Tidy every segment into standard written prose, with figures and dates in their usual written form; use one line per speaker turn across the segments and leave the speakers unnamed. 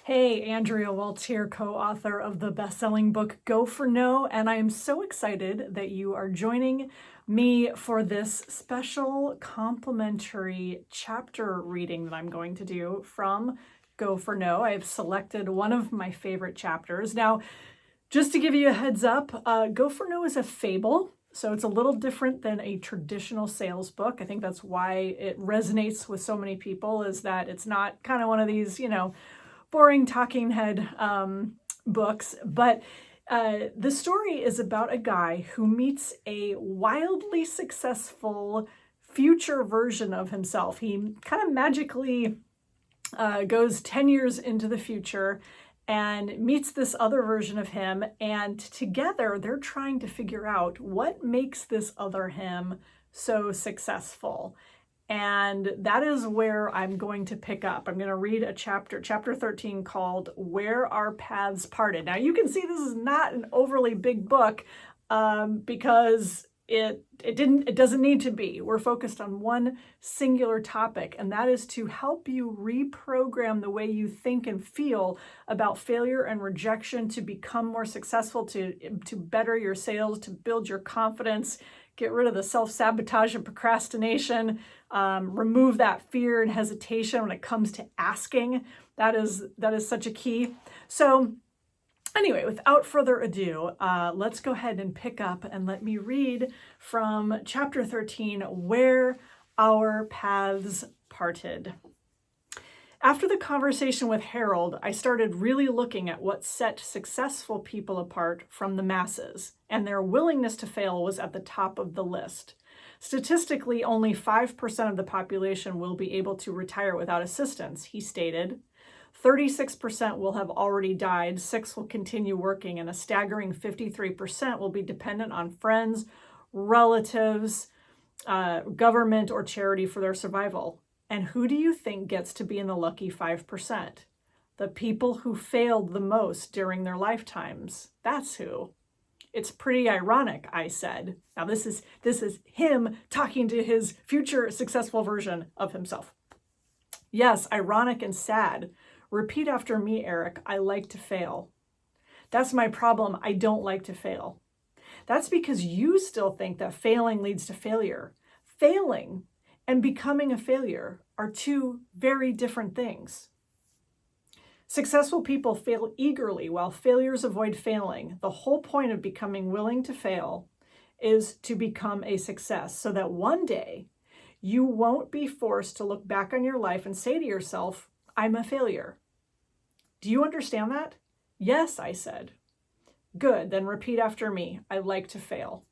Hey, Andrea Waltz here, co-author of the best-selling book Go for No, and I am so excited that you are joining me for this special complimentary chapter reading that I'm going to do from Go for No. I've selected one of my favorite chapters. Now, just to give you a heads up, Go for No is a fable, so it's a little different than a traditional sales book. I think that's why it resonates with so many people, is that it's not kind of one of these, boring talking head books, but the story is about a guy who meets a wildly successful future version of himself. He kind of magically goes 10 years into the future and meets this other version of him, and together they're trying to figure out what makes this other him so successful. And that is where I'm going to pick up. I'm going to read a chapter 13, called Where Our Paths Parted. Now, you can see this is not an overly big book because it doesn't need to be. We're focused on one singular topic, and that is to help you reprogram the way you think and feel about failure and rejection, to become more successful, to better your sales, to build your confidence, get rid of the self-sabotage and procrastination, remove that fear and hesitation when it comes to asking. That is such a key. So anyway, without further ado, let's go ahead and pick up and let me read from chapter 13, Where Our Paths Parted. After the conversation with Harold, I started really looking at what set successful people apart from the masses, and their willingness to fail was at the top of the list. Statistically, only 5% of the population will be able to retire without assistance, he stated. 36% will have already died, 6% will continue working, and a staggering 53% will be dependent on friends, relatives, government, or charity for their survival. And who do you think gets to be in the lucky 5%? The people who failed the most during their lifetimes. That's who. It's pretty ironic, I said. Now this is him talking to his future successful version of himself. Yes, ironic and sad. Repeat after me, Eric. I like to fail. That's my problem. I don't like to fail. That's because you still think that failing leads to failure. Failing and becoming a failure are two very different things. Successful people fail eagerly while failures avoid failing. The whole point of becoming willing to fail is to become a success, so that one day you won't be forced to look back on your life and say to yourself, I'm a failure. Do you understand that? Yes, I said. Good, then repeat after me. I like to fail.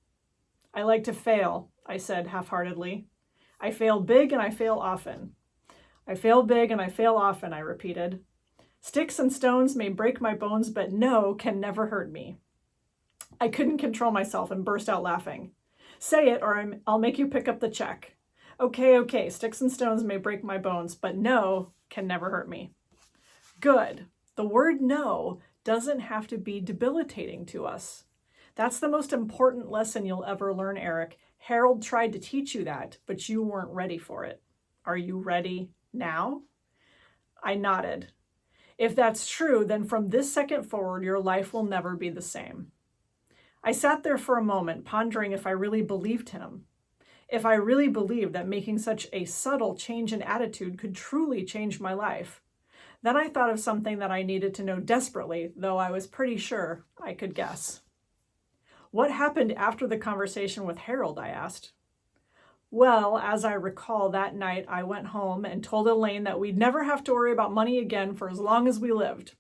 I like to fail, I said half-heartedly. I fail big and I fail often. I fail big and I fail often, I repeated. Sticks and stones may break my bones, but no can never hurt me. I couldn't control myself and burst out laughing. Say it or I'll make you pick up the check. Okay, sticks and stones may break my bones, but no can never hurt me. Good. The word no doesn't have to be debilitating to us. That's the most important lesson you'll ever learn, Eric. Harold tried to teach you that, but you weren't ready for it. Are you ready now? I nodded. If that's true, then from this second forward, your life will never be the same. I sat there for a moment, pondering if I really believed him. If I really believed that making such a subtle change in attitude could truly change my life. Then I thought of something that I needed to know desperately, though I was pretty sure I could guess. What happened after the conversation with Harold? I asked. Well, as I recall, that night I went home and told Elaine that we'd never have to worry about money again for as long as we lived.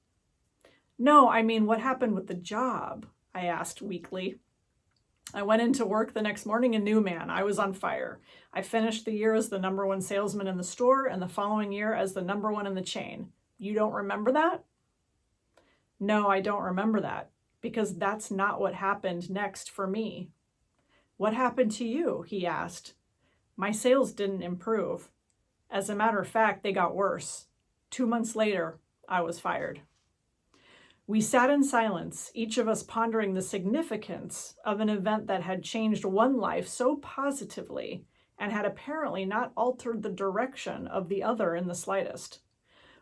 No, I mean, what happened with the job? I asked weakly. I went into work the next morning a new man. I was on fire. I finished the year as the #1 salesman in the store and the following year as the #1 in the chain. You don't remember that? No, I don't remember that, because that's not what happened next for me. What happened to you? He asked. My sales didn't improve. As a matter of fact, they got worse. 2 months later, I was fired. We sat in silence, each of us pondering the significance of an event that had changed one life so positively and had apparently not altered the direction of the other in the slightest.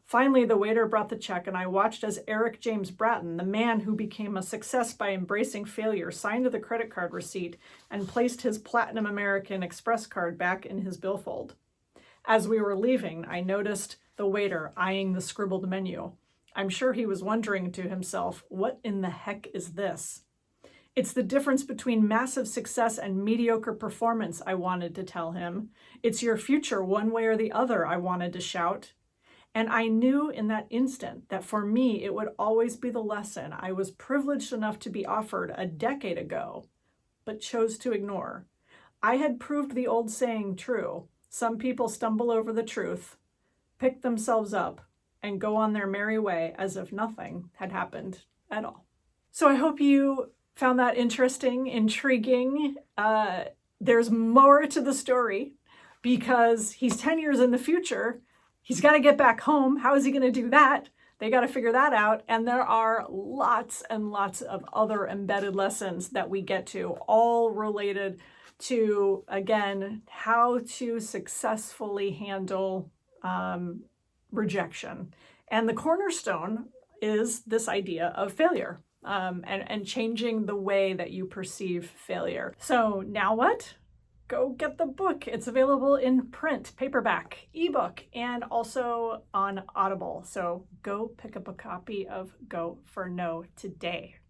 Finally, the waiter brought the check, and I watched as Eric James Bratton, the man who became a success by embracing failure, signed the credit card receipt and placed his Platinum American Express card back in his billfold. As we were leaving, I noticed the waiter eyeing the scribbled menu. I'm sure he was wondering to himself, what in the heck is this? It's the difference between massive success and mediocre performance, I wanted to tell him. It's your future one way or the other, I wanted to shout. And I knew in that instant that for me, it would always be the lesson I was privileged enough to be offered a decade ago, but chose to ignore. I had proved the old saying true. Some people stumble over the truth, pick themselves up, and go on their merry way as if nothing had happened at all. So I hope you found that interesting, intriguing. There's more to the story because he's 10 years in the future. He's got to get back home. How is he going to do that? They got to figure that out. And there are lots and lots of other embedded lessons that we get to, all related to, again, how to successfully handle rejection. And the cornerstone is this idea of failure. And changing the way that you perceive failure. So now what? Go get the book. It's available in print, paperback, ebook, and also on Audible. So go pick up a copy of Go for No today.